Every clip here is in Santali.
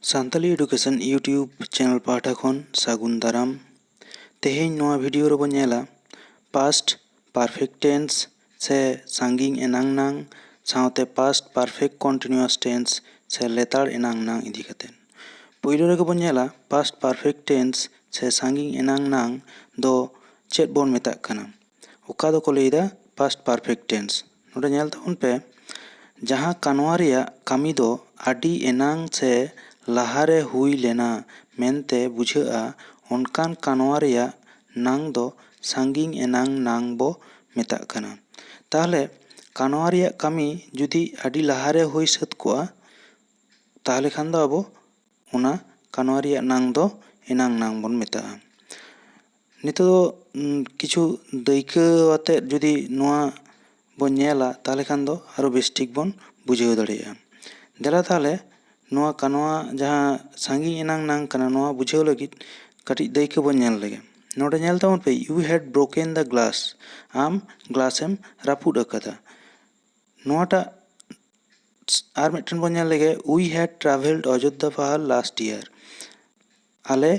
सान्ताली एडुकेशन यूट्यूब चैनल पाठा खन सागुन दाराम। तेहेñ नोआ वीडियो रो बन नेला पास्ट परफेक्ट टेंस से सांगिंग एनांग नांग सावते पास्ट परफेक्ट कंटिन्यूअस टेंस से लेतार एनांग नांग इदी कतेन। पहिले रे बन नेला पास्ट परफेक्ट टेंस से सांगिंग एनांग नांग दो चेद बोन मेता कना ओका दो को लेदा पास्ट परफेक्ट टेंस। नोडे नेल ताबन पे जहां कानवा रेया कामी दो आडी एनांग से लाहारे हुई लेना मेनते बुझाआ ओनकान कानवा रेया नांग दो सांगिंग एनांग नांग बो मेताग कना। ताहले कानवा रेया कामी जुदी आडी लाहारे हुई सत कोआ ताहले खान दो आबो ओना कानवा रेया नांग दो एनांग नांग बोन मेताआ। नितो किछु दायिका आते जुदी नोआ बोन नेला ताहले खान दो आरो बेस ठीक बोन बुझाव दाड़ेया। देला ताहले नोआ कानवा जहां सांगिंग एनांग नांग कना नोआ बुझाव लगित कटी दायिका बोन नेल लेगे। नोडे नेल ताबन पे you had broken the glass आम ग्लास एम रापुद अकादा। नोआटा आर मिटन बोन नेल लेगे we had travelled Ayodhya Pahar last year आले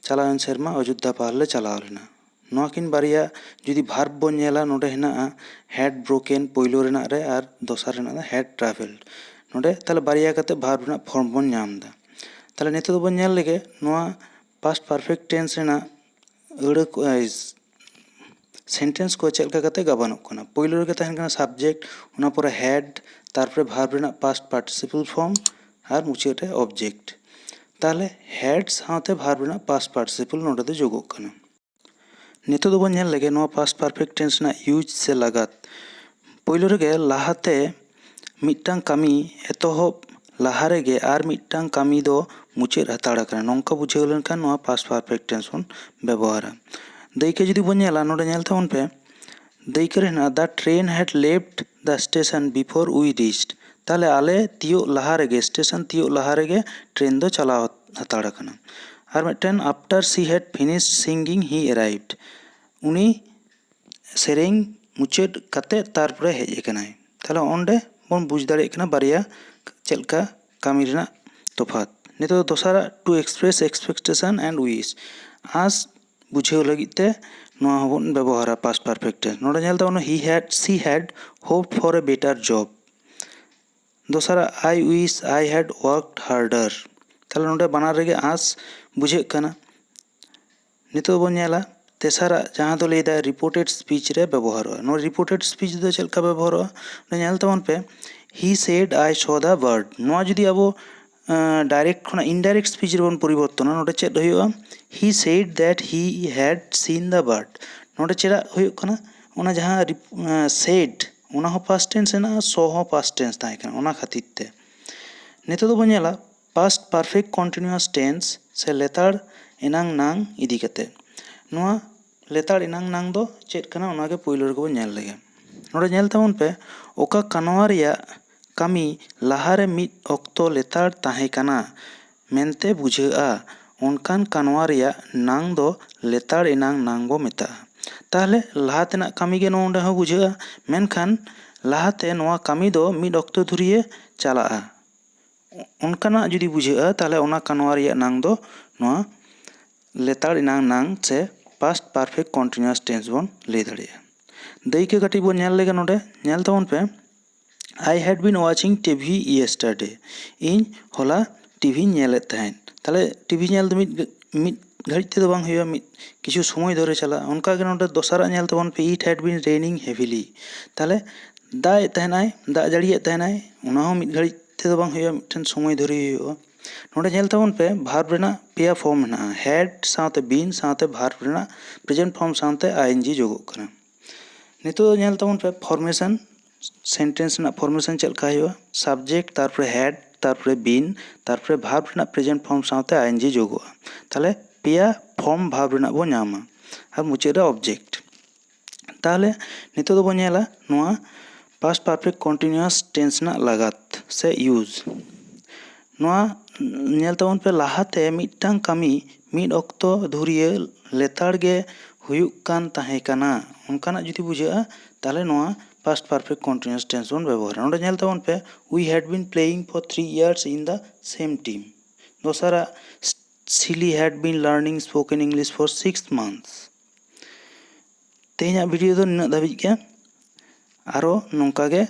चलावन सेरमा अयोध्या पहाड़ ले चलाव लेना। नोआ किन बारिया जुदी भार्ब बोन नेला नोडे हेनाआ हैड ब्रोकन पहिलो रेना रे आर दोसार रेना हैड ट्रैवल्ड नोडे ताले बारिया कते भार्ब रेना फॉर्म बोन नाम दा। ताले नितो बोन नेल लेगे नोआ पास्ट परफेक्ट टेंस रेना अड़ा को सेंटेंस को चेलका कते गाबानोग कना। पहिलो रे तहन कना सब्जेक्ट ओना परे हैड तारपरे भार्ब रेना पास्ट पार्टिसिपल फॉर्म आर मुचाद रे ऑब्जेक्ट। ताहले हैड साथे भार्ब रेना पास्ट पार्टिसिपल नोडे दो जोगोग कना। नितो दो बोन नेल लेगे नोआ पास्ट परफेक्ट टेंस ना यूज से लागत पहिलो रे लाहाते मिटटांग कामी एतोहब लाहारे गे आर मिटटांग कामी दो मुचाद हताड़ा कना नोंका बुझाव लेनखान नोआ पास्ट परफेक्ट टेंस बोन व्यवहारा। दायिका जुदी बोन नेला नोडे नेल ताबन पे दायिका रे हेना the train had left the station before we reached. ताहले आले तियो लाहारे गे स्टेशन तियो लाहारे गे ट्रेन दो चलाव हताड़ा कना। आर मिटन after she had finished singing he arrived उनी सेरेंग मुचाद कते तारपरे हेज कनाय। ताहले ओंडे बोन बुझ दाड़े कना बारिया चेलका कामी रेना तफात। नितो दोसारा to express expectation and wish आस बुझाव लगिते नोआ हबन व्यवहारा पास्ट परफेक्ट टेंस। नोडे नेल ताबन he had she had hoped for a better job दोसारा I wish I had worked harder. ताहले नोडे बानार रेगे आस बुझे कना। नितो बोन नेला तेसारा जहां दो लेदा रिपोर्टेड स्पीच रे व्यवहार नो रिपोर्टेड स्पीच दो चेलका व्यवहार नेल ताबन पे he said I saw the bird नोआ जुदी आबो डायरेक्ट खना इनडायरेक्ट स्पीच रे बोन परिवर्तन नोडे चेद होयोगा he said that he had seen the bird नोडे चेदा होयोग कना ओना जहां सेड ओना हो पास्ट टेंस ना सो हो पास्ट टेंस ताहे कना ओना खातिर ते। नितो दो बोन नेला पास्ट परफेक्ट कंटिन्यूअस टेंस से लेतार एनांग नांग इदी कते नोआ लेतार एनांग नांग दो चेद कना ओनागे पहिलो रे बोन नेल लेगे। नोडे नेल ताबन पे ओका कानवा रेया कामी लाहारे मिद ऑक्तो लेतार ताहे कना मेनते बुझाआ ओनकान कानवा रेया नांग दो लेतार एनांग नांग बो मेताआ। ताहले लाहातेना कामी गे नोंडे हो बुझाआ मेनखान लाहाते नोआ कामी दो मिद ऑक्तो धुरिये चलाआ ओनकाना जुदी बुझाआ ताहले ओना कानवा रेया नांग दो नोआ लेतार एनांग नांग से पास्ट परफेक्ट कंटिन्यूअस टेंस बोन ले दाड़ेया। दायिका कटी बोन नेल लेगे नोडे नेल ताबन पे I had been watching TV yesterday इन होला टीवी नेलेत तहन। ताहले टीवी नेल दो मिद घड़ी ते दो बांग होया मिद किछु समय धरे चला उनका के नोडे दोसारा नेल ताबन पे it had been raining heavily ताहले दाग तहनाय दाग जड़िए तहनाय ओना हो मिद घड़ी ते दो बांग होया मिटन समय धरे होया। नोडे नेल ताबन पे भार्ब रेना पेया फॉर्म हेना हैड साथे बीन साथे भार्ब रेना प्रेजेंट फॉर्म साथे आईएनजी जोगोग कना। नितो नेल ताबन पे फॉर्मेशन सेंटेंस ना फॉर्मेशन चेलका होया सब्जेक्ट तारपरे हैड तारपरे बीन तारपरे भार्ब रेना प्रेजेंट फॉर्म साथे आईएनजी जोगोगा। ताहले पेया फॉर्म भार्ब रेना बो नामा आर मुचाद रे ऑब्जेक्ट। ताहले नितो दो बो नेला नोआ पास्ट परफेक्ट कंटिन्यूअस टेंस ना लागत से यूज नोआ नेल ताबन पे लाहाते मिटटांग कामी मिद ऑक्तो धुरिये लेतार गे हुयुग कान ताहे कना ओनकाना जुदी बुझाआ ताहले नोआ पास्ट परफेक्ट कंटिन्यूअस टेंस बोन व्यवहार। नोडे नेल ताबन पे we had been playing for 3 years in the same team ᱫᱚᱥᱟᱨᱟᱜ Silly had been learning spoken English for 6 months. ᱛᱮᱦᱮᱧᱟᱜ ᱵᱷᱤᱰᱤᱭᱳ ᱫᱚ ᱱᱤᱱᱟᱹᱜ ᱫᱷᱟᱹᱵᱤᱡ ᱜᱮ, ᱟᱨᱚ ᱱᱚᱝᱠᱟ ᱜᱮ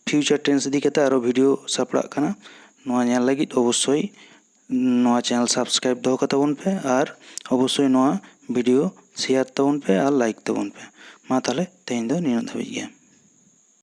ᱯᱷᱤউᱪᱟᱨ ᱴᱮন্স ᱤᱫᱤ ᱠᱟᱛᱮ ᱟᱨᱚ ᱵᱷᱤᱰᱤᱭᱳ ᱥᱟᱯᱲᱟᱜ ᱠᱟᱱᱟ। ᱱᱚᱣᱟ ᱧᱮᱞ ᱞᱟᱹᱜᱤᱫ ᱚᱵᱚᱥᱥᱳᱭ ᱱᱚᱣᱟ ᱪᱮᱱᱮᱞ ᱥᱟᱵᱥᱠᱨᱟᱭᱤᱵ ᱫᱚᱦᱚ ᱠᱟᱛᱟᱵᱚᱱ ᱯᱮ, ᱟᱨ ᱚᱵᱚᱥᱥᱳᱭ ᱱᱚᱣᱟ ᱵᱷᱤᱰᱤᱭᱳ শেয়ার ᱛᱟᱵᱚᱱ ᱯᱮ ᱟᱨ ᱞᱟᱭᱤᱠ ᱛᱟᱵᱚᱱ ᱯᱮ। ᱢᱟ ᱛᱟᱦᱚᱞᱮ ᱛᱮᱦᱮᱧ ᱫᱚ ᱱᱤᱱᱟᱹᱜ ᱫᱷᱟᱹᱵᱤᱡ ᱜᱮ।